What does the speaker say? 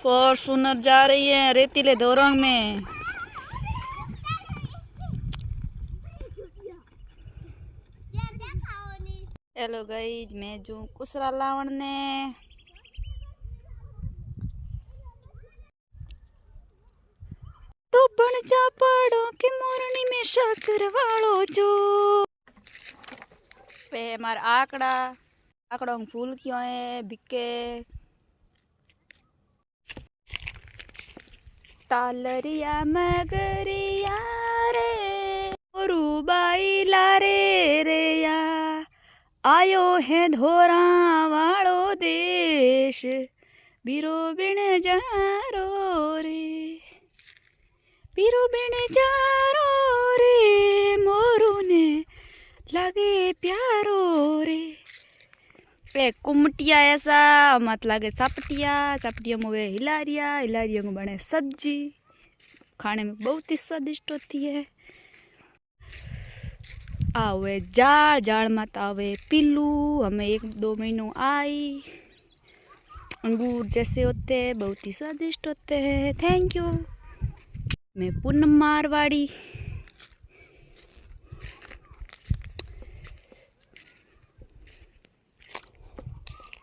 Fortuner जा रही है रेतीले दोरंग में। हेलो गाइज, मैं जो कुसरा लावण ने तो बन जा पड़ो के मोरनी में शक्कर वालो जो पे मार आकड़ा फूल क्यों है बिके तालरिया मगरिया रे रूबाई लारे रे या आयो है धोरा वालो देश बीरो बिन जारो रे बीरो बिन जारो रे मोरू ने लगे प्यारो रे। पे कुमटिया ऐसा मत लगे चपटिया में वे हिलारिया को बने सब्जी, खाने में बहुत ही स्वादिष्ट होती है। आवे जाड़ मत आवे पिल्लू, हमें 1-2 महीनों आई। अंगूर जैसे होते हैं, बहुत ही स्वादिष्ट होते हैं। Thank you. मैं पूनम मारवाड़ी।